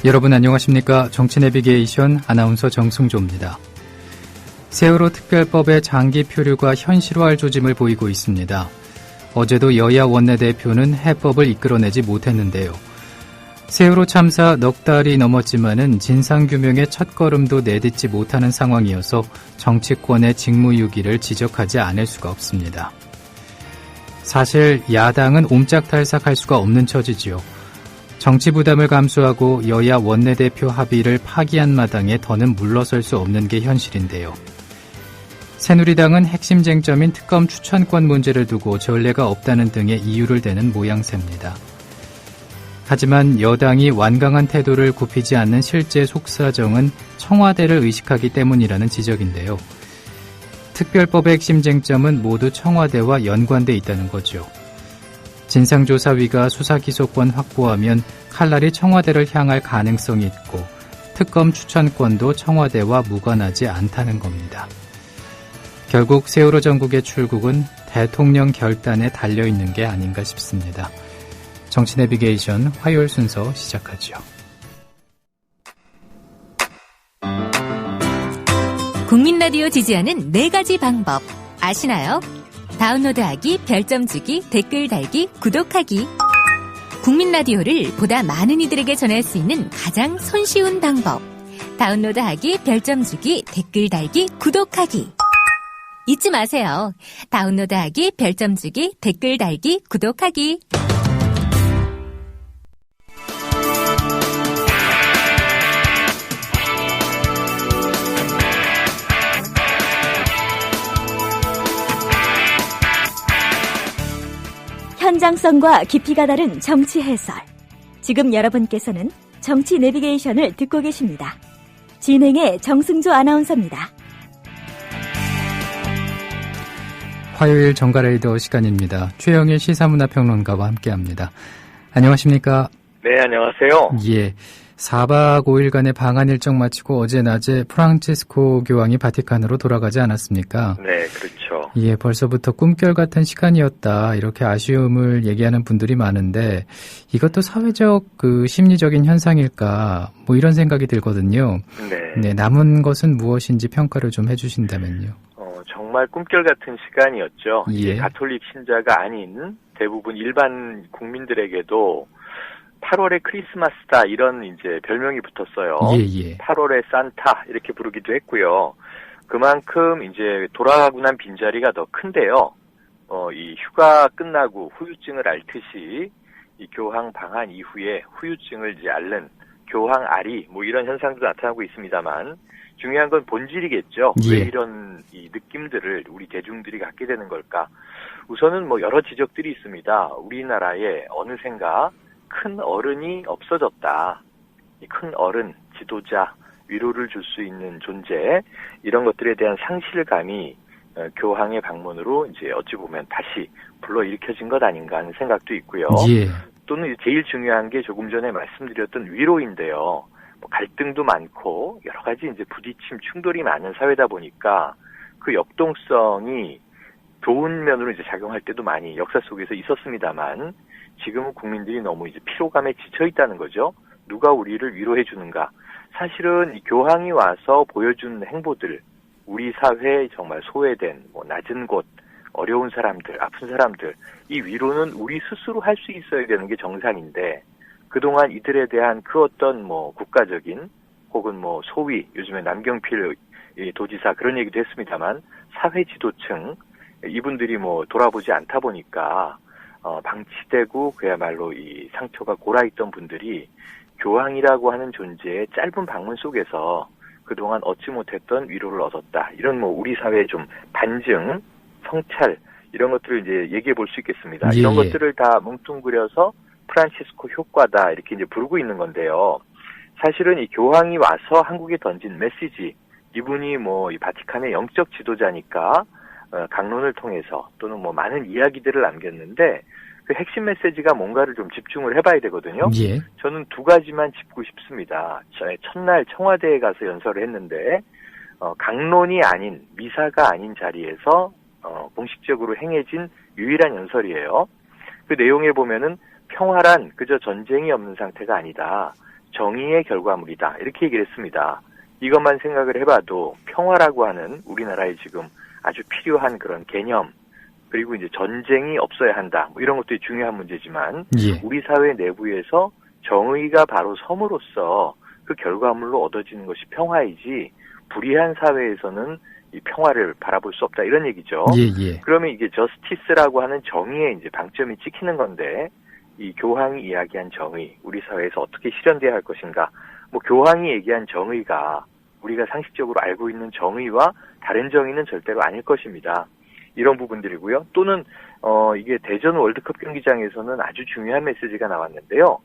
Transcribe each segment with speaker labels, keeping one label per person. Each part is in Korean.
Speaker 1: 여러분 안녕하십니까? 정치 내비게이션 아나운서 정승조입니다. 세월호 특별법의 장기 표류가 현실화할 조짐을 보이고 있습니다. 어제도 여야 원내대표는 해법을 이끌어내지 못했는데요. 세월호 참사 넉 달이 넘었지만은 진상규명의 첫걸음도 내딛지 못하는 상황이어서 정치권의 직무유기를 지적하지 않을 수가 없습니다. 사실 야당은 옴짝달싹할 수가 없는 처지지요. 정치 부담을 감수하고 여야 원내대표 합의를 파기한 마당에 더는 물러설 수 없는 게 현실인데요. 새누리당은 핵심 쟁점인 특검 추천권 문제를 두고 전례가 없다는 등의 이유를 대는 모양새입니다. 하지만 여당이 완강한 태도를 굽히지 않는 실제 속사정은 청와대를 의식하기 때문이라는 지적인데요. 특별법의 핵심 쟁점은 모두 청와대와 연관돼 있다는 거죠. 진상조사위가 수사기소권 확보하면 칼날이 청와대를 향할 가능성이 있고 특검 추천권도 청와대와 무관하지 않다는 겁니다. 결국 세월호 정국의 출국은 대통령 결단에 달려있는 게 아닌가 싶습니다. 정치 내비게이션 화요일 순서 시작하죠.
Speaker 2: 국민 라디오 지지하는 4가지 방법 아시나요? 다운로드하기, 별점 주기, 댓글 달기, 구독하기. 국민 라디오를 보다 많은 이들에게 전할 수 있는 가장 손쉬운 방법. 다운로드하기, 별점 주기, 댓글 달기, 구독하기. 잊지 마세요. 다운로드하기, 별점 주기, 댓글 달기, 구독하기.
Speaker 3: 현장성과 깊이가 다른 정치 해설. 지금 여러분께서는 정치 내비게이션을 듣고 계십니다. 진행의 정승조 아나운서입니다.
Speaker 1: 화요일 정가레이더 시간입니다. 최영일 시사문화평론가와 함께합니다. 안녕하십니까?
Speaker 4: 네, 안녕하세요.
Speaker 1: 예, 4박 5일간의 방한 일정 마치고 어제 낮에 프란치스코 교황이 바티칸으로 돌아가지 않았습니까?
Speaker 4: 네, 그렇죠.
Speaker 1: 예, 벌써부터 꿈결 같은 시간이었다 이렇게 아쉬움을 얘기하는 분들이 많은데 이것도 사회적 심리적인 현상일까 뭐 이런 생각이 들거든요. 네, 남은 것은 무엇인지 평가를 좀 해주신다면요.
Speaker 4: 정말 꿈결 같은 시간이었죠.
Speaker 1: 예.
Speaker 4: 가톨릭 신자가 아닌 대부분 일반 국민들에게도 8월의 크리스마스다 이런 이제 별명이 붙었어요.
Speaker 1: 예.
Speaker 4: 8월의 산타 이렇게 부르기도 했고요. 그만큼 이제 돌아가고 난 빈자리가 더 큰데요. 이 휴가 끝나고 후유증을 앓듯이 이 교황 방한 이후에 후유증을 이제 앓는 교황 앓이 뭐 이런 현상도 나타나고 있습니다만 중요한 건 본질이겠죠.
Speaker 1: 예.
Speaker 4: 왜 이런 이 느낌들을 우리 대중들이 갖게 되는 걸까? 우선은 뭐 여러 지적들이 있습니다. 우리나라에 어느샌가 큰 어른이 없어졌다. 이 큰 어른, 지도자, 위로를 줄 수 있는 존재 이런 것들에 대한 상실감이 교황의 방문으로 이제 어찌 보면 다시 불러일으켜진 것 아닌가 하는 생각도 있고요.
Speaker 1: 예.
Speaker 4: 또는 제일 중요한 게 조금 전에 말씀드렸던 위로인데요. 뭐 갈등도 많고 여러 가지 이제 부딪힘 충돌이 많은 사회다 보니까 그 역동성이 좋은 면으로 이제 작용할 때도 많이 역사 속에서 있었습니다만 지금은 국민들이 너무 이제 피로감에 지쳐 있다는 거죠. 누가 우리를 위로해 주는가? 사실은 이 교황이 와서 보여준 행보들, 우리 사회에 정말 소외된 뭐 낮은 곳, 어려운 사람들, 아픈 사람들, 이 위로는 우리 스스로 할 수 있어야 되는 게 정상인데 그동안 이들에 대한 그 어떤 뭐 국가적인 혹은 뭐 소위 요즘에 남경필 도지사 그런 얘기도 했습니다만 사회 지도층 이분들이 뭐 돌아보지 않다 보니까 방치되고 그야말로 이 상처가 골아있던 분들이 교황이라고 하는 존재의 짧은 방문 속에서 그동안 얻지 못했던 위로를 얻었다. 이런 뭐 우리 사회의 좀 반증, 성찰 이런 것들을 이제 얘기해 볼 수 있겠습니다.
Speaker 1: 예.
Speaker 4: 이런 것들을 다 뭉뚱그려서 프란치스코 효과다 이렇게 이제 부르고 있는 건데요. 사실은 이 교황이 와서 한국에 던진 메시지, 이분이 뭐 이 바티칸의 영적 지도자니까 강론을 통해서 또는 뭐 많은 이야기들을 남겼는데 그 핵심 메시지가 뭔가를 좀 집중을 해봐야 되거든요.
Speaker 1: 예.
Speaker 4: 저는 두 가지만 짚고 싶습니다. 첫날 청와대에 가서 연설을 했는데 강론이 아닌 미사가 아닌 자리에서 공식적으로 행해진 유일한 연설이에요. 그 내용에 보면은 평화란 그저 전쟁이 없는 상태가 아니다. 정의의 결과물이다. 이렇게 얘기를 했습니다. 이것만 생각을 해봐도 평화라고 하는 우리나라에 지금 아주 필요한 그런 개념, 그리고 이제 전쟁이 없어야 한다. 뭐 이런 것도 중요한 문제지만
Speaker 1: 예.
Speaker 4: 우리 사회 내부에서 정의가 바로 섬으로써 그 결과물로 얻어지는 것이 평화이지 불의한 사회에서는 이 평화를 바라볼 수 없다. 이런 얘기죠.
Speaker 1: 예.
Speaker 4: 그러면 이게 저스티스라고 하는 정의에 이제 방점이 찍히는 건데 이 교황이 이야기한 정의, 우리 사회에서 어떻게 실현돼야 할 것인가. 뭐 교황이 얘기한 정의가 우리가 상식적으로 알고 있는 정의와 다른 정의는 절대로 아닐 것입니다. 이런 부분들이고요. 또는 이게 대전 월드컵 경기장에서는 아주 중요한 메시지가 나왔는데요.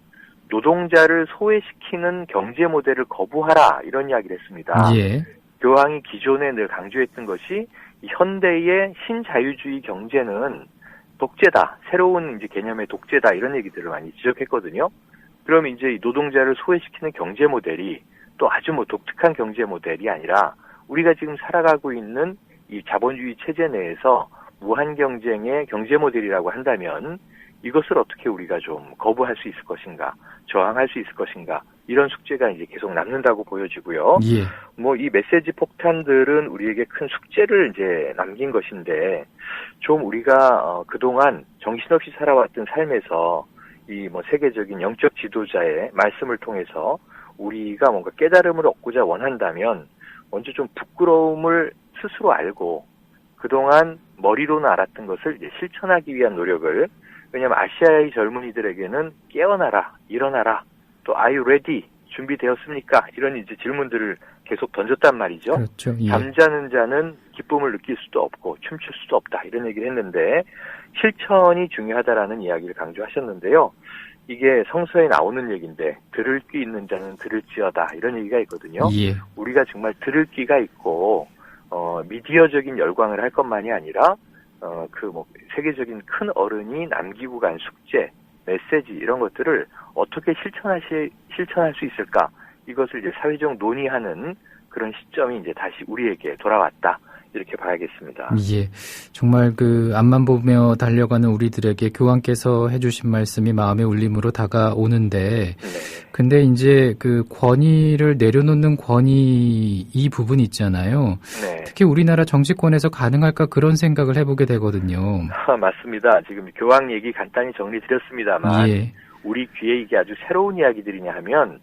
Speaker 4: 노동자를 소외시키는 경제 모델을 거부하라 이런 이야기를 했습니다.
Speaker 1: 예.
Speaker 4: 교황이 기존에 늘 강조했던 것이 현대의 신자유주의 경제는 독재다. 새로운 이제 개념의 독재다. 이런 얘기들을 많이 지적했거든요. 그럼 이제 이 노동자를 소외시키는 경제 모델이 또 아주 뭐 독특한 경제 모델이 아니라 우리가 지금 살아가고 있는 이 자본주의 체제 내에서 무한 경쟁의 경제 모델이라고 한다면 이것을 어떻게 우리가 좀 거부할 수 있을 것인가, 저항할 수 있을 것인가, 이런 숙제가 이제 계속 남는다고 보여지고요.
Speaker 1: 예.
Speaker 4: 뭐 이 메시지 폭탄들은 우리에게 큰 숙제를 이제 남긴 것인데 좀 우리가 그동안 정신없이 살아왔던 삶에서 이 뭐 세계적인 영적 지도자의 말씀을 통해서 우리가 뭔가 깨달음을 얻고자 원한다면 먼저 좀 부끄러움을 스스로 알고 그동안 머리로는 알았던 것을 이제 실천하기 위한 노력을, 왜냐하면 아시아의 젊은이들에게는 깨어나라, 일어나라, 또 are you ready? 준비되었습니까? 이런 이제 질문들을 계속 던졌단 말이죠.
Speaker 1: 그렇죠. 예.
Speaker 4: 잠자는 자는 기쁨을 느낄 수도 없고 춤출 수도 없다. 이런 얘기를 했는데 실천이 중요하다라는 이야기를 강조하셨는데요. 이게 성서에 나오는 얘기인데 들을 귀 있는 자는 들을지어다. 이런 얘기가 있거든요.
Speaker 1: 예.
Speaker 4: 우리가 정말 들을 귀가 있고 미디어적인 열광을 할 것만이 아니라 그 뭐 세계적인 큰 어른이 남기고 간 숙제, 메시지 이런 것들을 어떻게 실천할 수 있을까? 이것을 이제 사회적 논의하는 그런 시점이 이제 다시 우리에게 돌아왔다. 이렇게 봐야겠습니다.
Speaker 1: 예. 정말 그 앞만 보며 달려가는 우리들에게 교황께서 해주신 말씀이 마음의 울림으로 다가오는데,
Speaker 4: 네.
Speaker 1: 근데 이제 그 권위를 내려놓는 권위 이 부분 있잖아요.
Speaker 4: 네.
Speaker 1: 특히 우리나라 정치권에서 가능할까 그런 생각을 해보게 되거든요.
Speaker 4: 맞습니다. 지금 교황 얘기 간단히 정리드렸습니다만
Speaker 1: 예.
Speaker 4: 우리 귀에 이게 아주 새로운 이야기들이냐 하면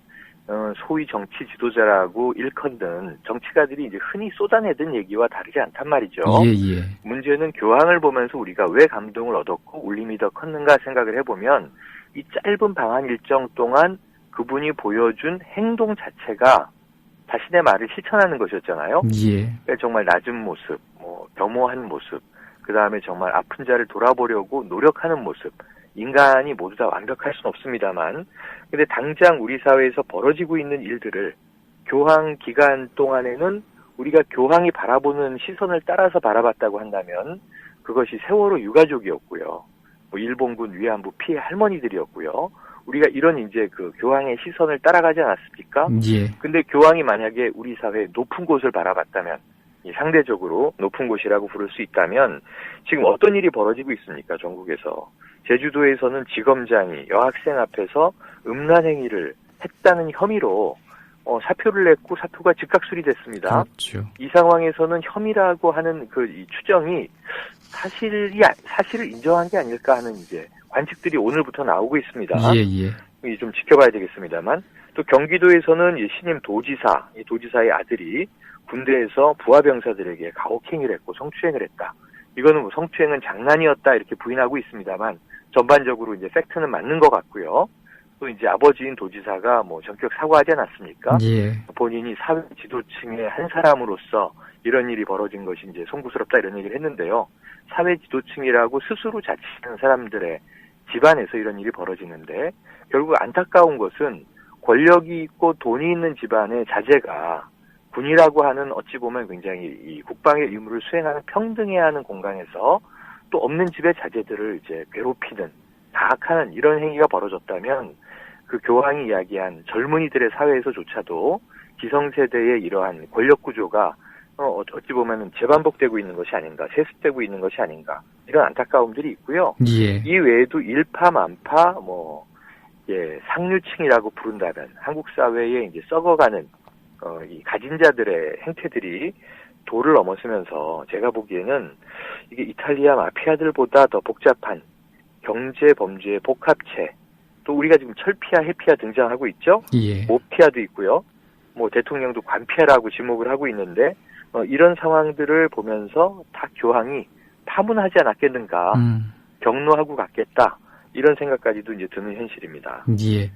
Speaker 4: 소위 정치 지도자라고 일컫는 정치가들이 이제 흔히 쏟아내던 얘기와 다르지 않단 말이죠.
Speaker 1: 예.
Speaker 4: 문제는 교황을 보면서 우리가 왜 감동을 얻었고 울림이 더 컸는가 생각을 해보면 이 짧은 방한 일정 동안 그분이 보여준 행동 자체가 자신의 말을 실천하는 것이었잖아요.
Speaker 1: 예.
Speaker 4: 그러니까 정말 낮은 모습, 뭐 겸허한 모습, 그 다음에 정말 아픈 자를 돌아보려고 노력하는 모습. 인간이 모두 다 완벽할 수는 없습니다만, 근데 당장 우리 사회에서 벌어지고 있는 일들을 교황 기간 동안에는 우리가 교황이 바라보는 시선을 따라서 바라봤다고 한다면 그것이 세월호 유가족이었고요. 뭐 일본군 위안부 피해 할머니들이었고요. 우리가 이런 이제 그 교황의 시선을 따라가지 않았습니까?
Speaker 1: 예.
Speaker 4: 근데 교황이 만약에 우리 사회의 높은 곳을 바라봤다면, 상대적으로 높은 곳이라고 부를 수 있다면 지금 어떤 일이 벌어지고 있습니까? 전국에서. 제주도에서는 지검장이 여학생 앞에서 음란 행위를 했다는 혐의로 사표를 냈고 사표가 즉각 수리됐습니다.
Speaker 1: 그렇죠.
Speaker 4: 이 상황에서는 혐의라고 하는 이 추정이 사실을 인정한 게 아닐까 하는 이제 관측들이 오늘부터 나오고 있습니다.
Speaker 1: 예.
Speaker 4: 좀 지켜봐야 되겠습니다만, 또 경기도에서는 신임 도지사, 이 도지사의 아들이 군대에서 부하병사들에게 가혹행위를 했고 성추행을 했다. 이거는 뭐 성추행은 장난이었다 이렇게 부인하고 있습니다만 전반적으로 이제 팩트는 맞는 것 같고요. 또 이제 아버지인 도지사가 뭐 전격 사과하지 않았습니까?
Speaker 1: 예.
Speaker 4: 본인이 사회 지도층의 한 사람으로서 이런 일이 벌어진 것이 이제 송구스럽다 이런 얘기를 했는데요. 사회 지도층이라고 스스로 자칭하는 사람들의 집안에서 이런 일이 벌어지는데 결국 안타까운 것은 권력이 있고 돈이 있는 집안의 자제가 군이라고 하는 어찌 보면 굉장히 이 국방의 의무를 수행하는 평등해야 하는 공간에서 또 없는 집의 자제들을 이제 괴롭히는, 다악하는 이런 행위가 벌어졌다면 그 교황이 이야기한 젊은이들의 사회에서조차도 기성세대의 이러한 권력 구조가 어찌 보면은 재반복되고 있는 것이 아닌가, 세습되고 있는 것이 아닌가, 이런 안타까움들이 있고요.
Speaker 1: 예.
Speaker 4: 이 외에도 일파만파 상류층이라고 부른다면 한국 사회에 이제 썩어가는 이 가진 자들의 행태들이 도를 넘어서면서 제가 보기에는 이게 이탈리아 마피아들보다 더 복잡한 경제 범죄의 복합체, 또 우리가 지금 철피아, 해피아 등장하고 있죠.
Speaker 1: 예.
Speaker 4: 모피아도 있고요. 뭐 대통령도 관피아라고 지목을 하고 있는데 이런 상황들을 보면서 다 교황이 파문하지 않았겠는가, 경로하고 갔겠다. 이런 생각까지도 이제 드는 현실입니다.
Speaker 1: 예.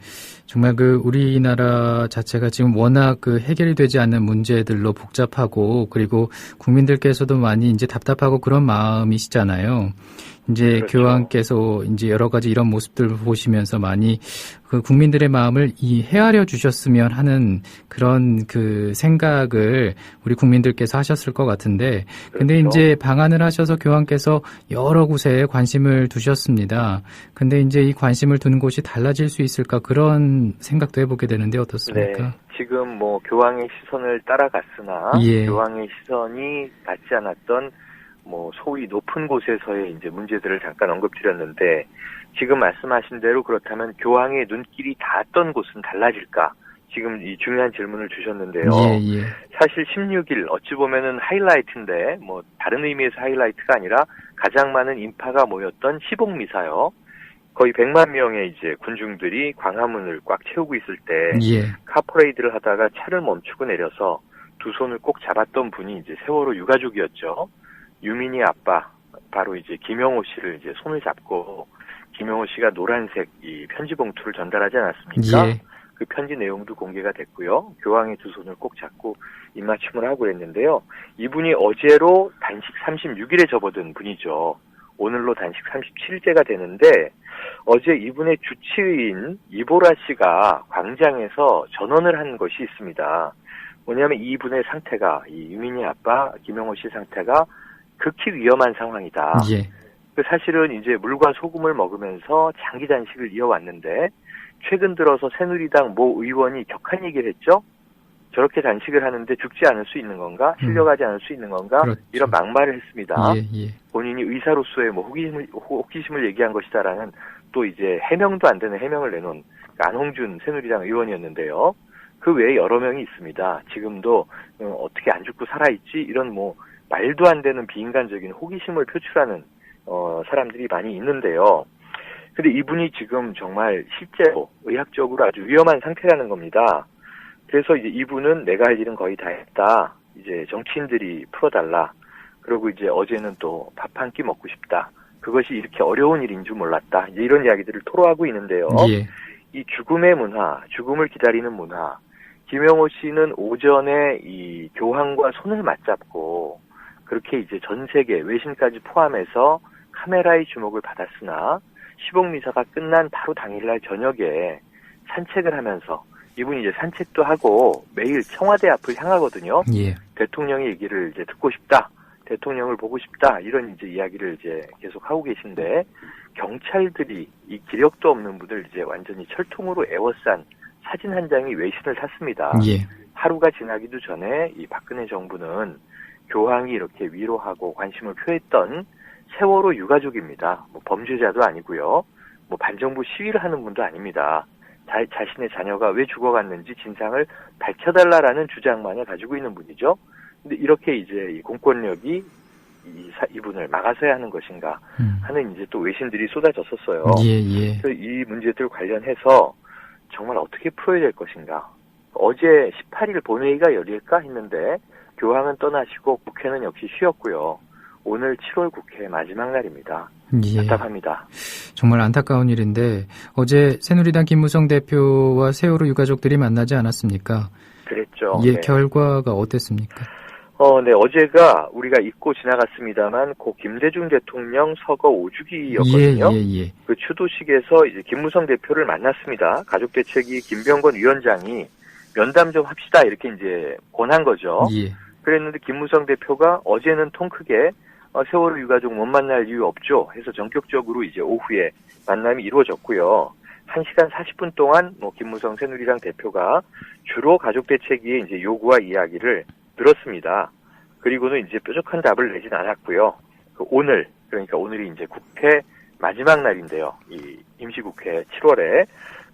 Speaker 1: 정말 우리나라 자체가 지금 워낙 해결이 되지 않는 문제들로 복잡하고, 그리고 국민들께서도 많이 이제 답답하고 그런 마음이시잖아요. 이제
Speaker 4: 그렇죠.
Speaker 1: 교황께서 이제 여러 가지 이런 모습들을 보시면서 많이 국민들의 마음을 헤아려 주셨으면 하는 그런 생각을 우리 국민들께서 하셨을 것 같은데, 근데
Speaker 4: 그렇죠.
Speaker 1: 이제 방한을 하셔서 교황께서 여러 곳에 관심을 두셨습니다. 근데 이제 이 관심을 두는 곳이 달라질 수 있을까, 그런 생각도 해보게 되는데 어떻습니까?
Speaker 4: 네. 지금 교황의 시선을 따라갔으나
Speaker 1: 예.
Speaker 4: 교황의 시선이 닿지 않았던 소위 높은 곳에서의 이제 문제들을 잠깐 언급드렸는데, 지금 말씀하신 대로 그렇다면 교황의 눈길이 닿았던 곳은 달라질까? 지금 이 중요한 질문을 주셨는데요.
Speaker 1: 예.
Speaker 4: 사실 16일 어찌 보면은 하이라이트인데 다른 의미에서 하이라이트가 아니라 가장 많은 인파가 모였던 시복미사요. 거의 100만 명의 이제 군중들이 광화문을 꽉 채우고 있을 때 카퍼레이드를 하다가 차를 멈추고 내려서 두 손을 꼭 잡았던 분이 이제 세월호 유가족이었죠. 유민희 아빠, 바로 이제 김영호 씨를 이제 손을 잡고 김영호 씨가 노란색 이 편지 봉투를 전달하지 않았습니까?
Speaker 1: 예.
Speaker 4: 그 편지 내용도 공개가 됐고요. 교황의 두 손을 꼭 잡고 입맞춤을 하고 그랬는데요. 이분이 어제로 단식 36일에 접어든 분이죠. 오늘로 단식 37일째가 되는데, 어제 이분의 주치의인 이보라 씨가 광장에서 전언을 한 것이 있습니다. 뭐냐면 이분의 상태가, 이 유민희 아빠 김영호 씨 상태가 극히 위험한 상황이다.
Speaker 1: 예.
Speaker 4: 사실은 이제 물과 소금을 먹으면서 장기 단식을 이어왔는데, 최근 들어서 새누리당 모 의원이 격한 얘기를 했죠. 저렇게 단식을 하는데 죽지 않을 수 있는 건가? 실려가지 않을 수 있는 건가?
Speaker 1: 그렇죠.
Speaker 4: 이런 막말을 했습니다.
Speaker 1: 예.
Speaker 4: 본인이 의사로서의 호기심을 얘기한 것이다라는 또 이제 해명도 안 되는 해명을 내놓은 안홍준 새누리당 의원이었는데요. 그 외에 여러 명이 있습니다. 지금도 어떻게 안 죽고 살아있지? 이런 말도 안 되는 비인간적인 호기심을 표출하는 사람들이 많이 있는데요. 근데 이분이 지금 정말 실제로 의학적으로 아주 위험한 상태라는 겁니다. 그래서 이제 이분은 내가 할 일은 거의 다 했다. 이제 정치인들이 풀어달라. 그리고 이제 어제는 또 밥 한 끼 먹고 싶다. 그것이 이렇게 어려운 일인 줄 몰랐다. 이제 이런 이야기들을 토로하고 있는데요.
Speaker 1: 예.
Speaker 4: 이 죽음의 문화, 죽음을 기다리는 문화. 김영호 씨는 오전에 이 교황과 손을 맞잡고 그렇게 이제 전 세계 외신까지 포함해서 카메라의 주목을 받았으나 시복미사가 끝난 바로 당일날 저녁에 산책을 하면서, 이분이 이제 산책도 하고 매일 청와대 앞을 향하거든요.
Speaker 1: 예.
Speaker 4: 대통령의 얘기를 이제 듣고 싶다, 대통령을 보고 싶다, 이런 이제 이야기를 이제 계속 하고 계신데, 경찰들이 이 기력도 없는 분들 이제 완전히 철통으로 에워싼 사진 한 장이 외신을 탔습니다.
Speaker 1: 예.
Speaker 4: 하루가 지나기도 전에 이 박근혜 정부는 교황이 이렇게 위로하고 관심을 표했던 세월호 유가족입니다. 범죄자도 아니고요. 반정부 시위를 하는 분도 아닙니다. 자신의 자녀가 왜 죽어갔는지 진상을 밝혀달라라는 주장만을 가지고 있는 분이죠. 근데 이렇게 이제 이 공권력이 이분을 막아서야 하는 것인가 하는 이제 또 외신들이 쏟아졌었어요.
Speaker 1: 예.
Speaker 4: 그래서 이 문제들 관련해서 정말 어떻게 풀어야 될 것인가. 어제 18일 본회의가 열릴까 했는데 교황은 떠나시고 국회는 역시 쉬었고요. 오늘 7월 국회 마지막 날입니다.
Speaker 1: 예.
Speaker 4: 답답합니다.
Speaker 1: 정말 안타까운 일인데, 어제 새누리당 김무성 대표와 세월호 유가족들이 만나지 않았습니까?
Speaker 4: 그랬죠.
Speaker 1: 예,
Speaker 4: 네.
Speaker 1: 결과가 어땠습니까?
Speaker 4: 네, 어제가 우리가 잊고 지나갔습니다만 고 김대중 대통령 서거 5주기였거든요.
Speaker 1: 예.
Speaker 4: 그 추도식에서 이제 김무성 대표를 만났습니다. 가족대책위 김병건 위원장이 면담 좀 합시다 이렇게 이제 권한 거죠.
Speaker 1: 예.
Speaker 4: 그랬는데 김무성 대표가 어제는 통 크게 세월호 유가족 못 만날 이유 없죠 해서 전격적으로 이제 오후에 만남이 이루어졌고요. 1시간 40분 동안 김무성 새누리당 대표가 주로 가족대책위의 이제 요구와 이야기를 들었습니다. 그리고는 이제 뾰족한 답을 내진 않았고요. 오늘 그러니까 오늘이 이제 국회 마지막 날인데요. 이 임시국회 7월에.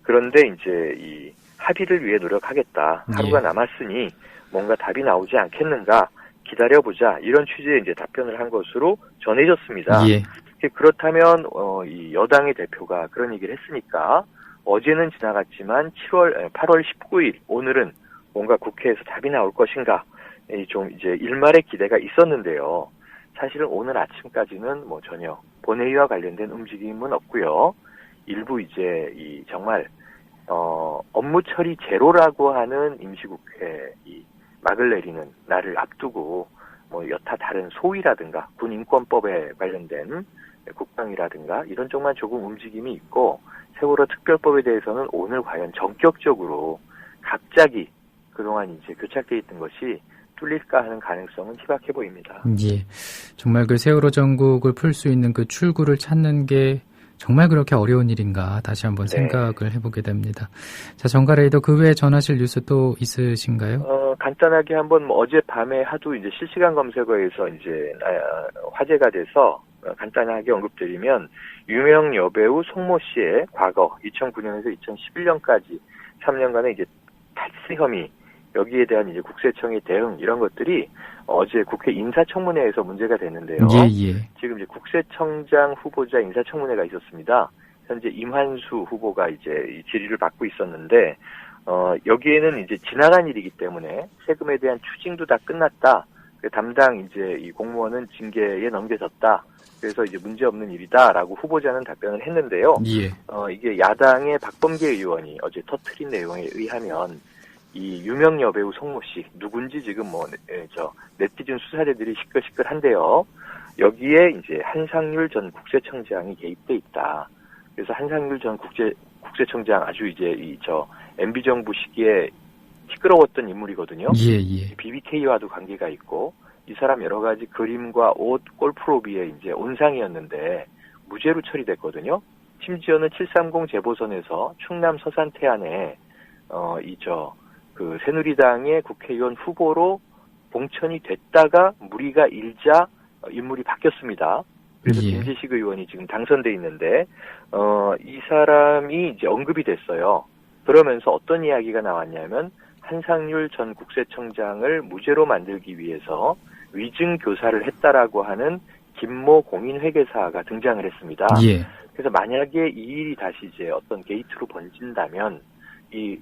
Speaker 4: 그런데 이제 이 합의를 위해 노력하겠다. 하루가 남았으니 뭔가 답이 나오지 않겠는가. 기다려보자. 이런 취지의 이제 답변을 한 것으로 전해졌습니다.
Speaker 1: 예.
Speaker 4: 그렇다면 이 여당의 대표가 그런 얘기를 했으니까 어제는 지나갔지만 8월 19일 오늘은 뭔가 국회에서 답이 나올 것인가. 좀 이제 일말의 기대가 있었는데요. 사실은 오늘 아침까지는 뭐 전혀 본회의와 관련된 움직임은 없고요. 일부 이제 이 정말 업무 처리 제로라고 하는 임시국회 이 막을 내리는 날을 앞두고 뭐 여타 다른 소위라든가 군 인권법에 관련된 국방이라든가 이런 쪽만 조금 움직임이 있고 세월호 특별법에 대해서는 오늘 과연 전격적으로 갑자기 그동안 이제 교착돼 있던 것이 뚫릴까 하는 가능성은 희박해 보입니다.
Speaker 1: 예. 정말 그 세월호 전국을 풀 수 있는 그 출구를 찾는 게 정말 그렇게 어려운 일인가 다시 한번 생각을 해보게 됩니다. 자, 정가레이더 그 외에 전하실 뉴스 또 있으신가요?
Speaker 4: 간단하게 한번 뭐 어젯밤에 하도 이제 실시간 검색어에서 이제 화제가 돼서 간단하게 언급드리면 유명 여배우 송모 씨의 과거 2009년에서 2011년까지 3년간의 이제 탈세 혐의 여기에 대한 이제 국세청의 대응 이런 것들이 어제 국회 인사청문회에서 문제가 됐는데요.
Speaker 1: 예.
Speaker 4: 지금 이제 국세청장 후보자 인사청문회가 있었습니다. 현재 임한수 후보가 이제 질의를 받고 있었는데 여기에는 이제 지나간 일이기 때문에 세금에 대한 추징도 다 끝났다. 담당 이제 이 공무원은 징계에 넘겨졌다. 그래서 이제 문제 없는 일이다라고 후보자는 답변을 했는데요.
Speaker 1: 예.
Speaker 4: 이게 야당의 박범계 의원이 어제 터트린 내용에 의하면 이 유명 여배우 송모 씨 누군지 지금 네티즌 수사대들이 시끌시끌한데요. 여기에 이제 한상률 전 국세청장이 개입돼 있다. 그래서 한상률 전 국세청장 아주 이제 MB 정부 시기에 시끄러웠던 인물이거든요.
Speaker 1: 예.
Speaker 4: BBK와도 관계가 있고 이 사람 여러 가지 그림과 옷, 골프로비에 이제 온상이었는데 무죄로 처리됐거든요. 심지어는 730 재보선에서 충남 서산 태안에 그 새누리당의 국회의원 후보로 공천이 됐다가 무리가 일자 인물이 바뀌었습니다. 그래서 김재식 의원이 지금 당선돼 있는데 이 사람이 이제 언급이 됐어요. 그러면서 어떤 이야기가 나왔냐면 한상률 전 국세청장을 무죄로 만들기 위해서 위증 교사를 했다라고 하는 김모 공인회계사가 등장을 했습니다.
Speaker 1: 예.
Speaker 4: 그래서 만약에 이 일이 다시 이제 어떤 게이트로 번진다면 이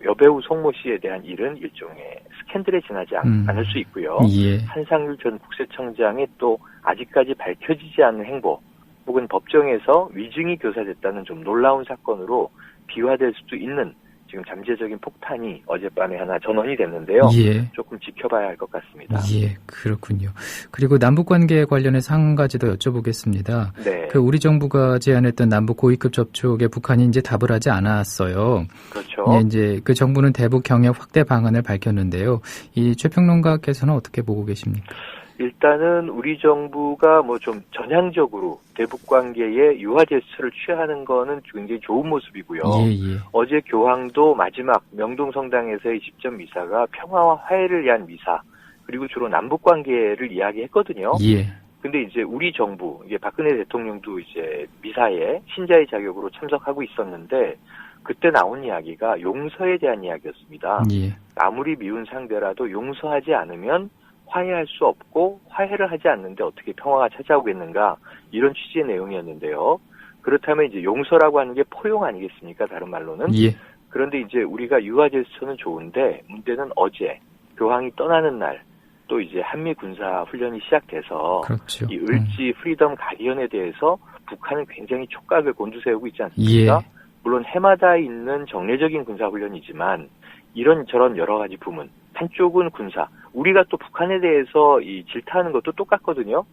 Speaker 4: 여배우 송모 씨에 대한 일은 일종의 스캔들에 지나지 않을 수 있고요.
Speaker 1: 예.
Speaker 4: 한상률 전 국세청장의 또 아직까지 밝혀지지 않은 행보 혹은 법정에서 위증이 교사됐다는 좀 놀라운 사건으로 비화될 수도 있는 지금 잠재적인 폭탄이 어젯밤에 하나 전원이 됐는데요.
Speaker 1: 예.
Speaker 4: 조금 지켜봐야 할 것 같습니다.
Speaker 1: 예, 그렇군요. 그리고 남북관계에 관련해서 한 가지 더 여쭤보겠습니다.
Speaker 4: 네.
Speaker 1: 그 우리 정부가 제안했던 남북 고위급 접촉에 북한이 이제 답을 하지 않았어요.
Speaker 4: 그렇죠.
Speaker 1: 예, 이제 그 정부는 대북 경협 확대 방안을 밝혔는데요. 이 최평론가께서는 어떻게 보고 계십니까?
Speaker 4: 일단은 우리 정부가 좀 전향적으로 대북 관계에 유화 제스처를 취하는 거는 굉장히 좋은 모습이고요.
Speaker 1: 예.
Speaker 4: 어제 교황도 마지막 명동성당에서의 직접 미사가 평화와 화해를 위한 미사, 그리고 주로 남북 관계를 이야기했거든요.
Speaker 1: 예.
Speaker 4: 근데 이제 우리 정부, 이게 박근혜 대통령도 이제 미사에 신자의 자격으로 참석하고 있었는데 그때 나온 이야기가 용서에 대한 이야기였습니다.
Speaker 1: 예.
Speaker 4: 아무리 미운 상대라도 용서하지 않으면 화해할 수 없고 화해를 하지 않는데 어떻게 평화가 찾아오겠는가 이런 취지의 내용이었는데요. 그렇다면 이제 용서라고 하는 게 포용 아니겠습니까? 다른 말로는.
Speaker 1: 예.
Speaker 4: 그런데 이제 우리가 유화 제스처는 좋은데 문제는 어제 교황이 떠나는 날 또 이제 한미 군사 훈련이 시작돼서
Speaker 1: 그렇죠.
Speaker 4: 이 을지 프리덤 가디언에 대해서 북한은 굉장히 촉각을 곤두세우고 있지 않습니까?
Speaker 1: 예.
Speaker 4: 물론 해마다 있는 정례적인 군사 훈련이지만 이런저런 여러 가지 부문, 한쪽은 군사, 우리가 또 북한에 대해서 이 질타하는 것도 똑같거든요.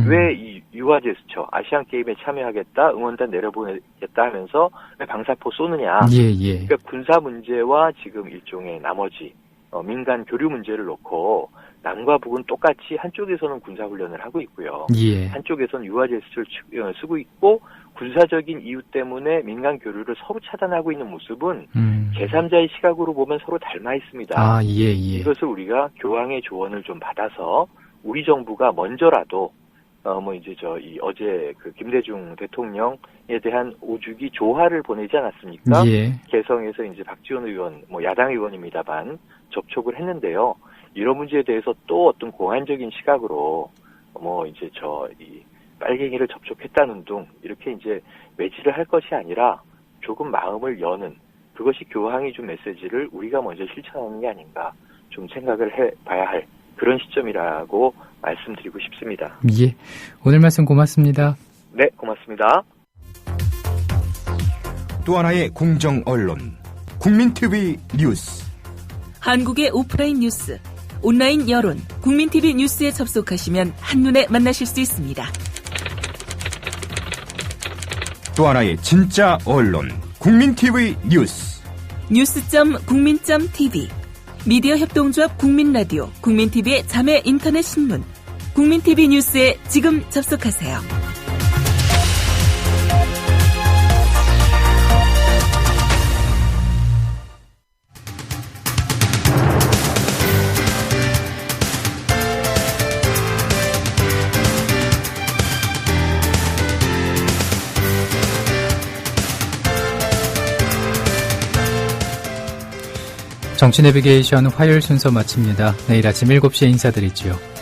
Speaker 4: 왜 이 유화 제스처, 아시안 게임에 참여하겠다, 응원단 내려보내겠다 하면서 왜 방사포 쏘느냐.
Speaker 1: 예.
Speaker 4: 그러니까 군사 문제와 지금 일종의 나머지 민간 교류 문제를 놓고 남과 북은 똑같이 한쪽에서는 군사 훈련을 하고 있고요.
Speaker 1: 예.
Speaker 4: 한쪽에서는 유화 제스처를 쓰고 있고 군사적인 이유 때문에 민간 교류를 서로 차단하고 있는 모습은 제3자의 시각으로 보면 서로 닮아 있습니다.
Speaker 1: 아, 예.
Speaker 4: 이것을 우리가 교황의 조언을 좀 받아서 우리 정부가 먼저라도 어제 그 김대중 대통령에 대한 5주기 조화를 보내지 않았습니까?
Speaker 1: 예.
Speaker 4: 개성에서 이제 박지원 의원, 야당 의원입니다만 접촉을 했는데요. 이런 문제에 대해서 또 어떤 공안적인 시각으로 빨갱이를 접촉했다는 둥 이렇게 이제 매질을 할 것이 아니라 조금 마음을 여는 그것이 교황이 준 메시지를 우리가 먼저 실천하는 게 아닌가 좀 생각을 해봐야 할 그런 시점이라고 말씀드리고 싶습니다.
Speaker 1: 예. 오늘 말씀 고맙습니다.
Speaker 4: 네, 고맙습니다.
Speaker 5: 또 하나의 공정 언론, 국민TV 뉴스.
Speaker 6: 한국의 오프라인 뉴스, 온라인 여론, 국민TV 뉴스에 접속하시면 한눈에 만나실 수 있습니다.
Speaker 5: 또 하나의 진짜 언론, 국민TV 뉴스.
Speaker 6: 뉴스.국민.tv, 미디어 협동조합 국민라디오, 국민TV의 자매 인터넷 신문, 국민TV 뉴스에 지금 접속하세요.
Speaker 1: 정치 내비게이션 화요일 순서 마칩니다. 내일 아침 7시에 인사드리지요.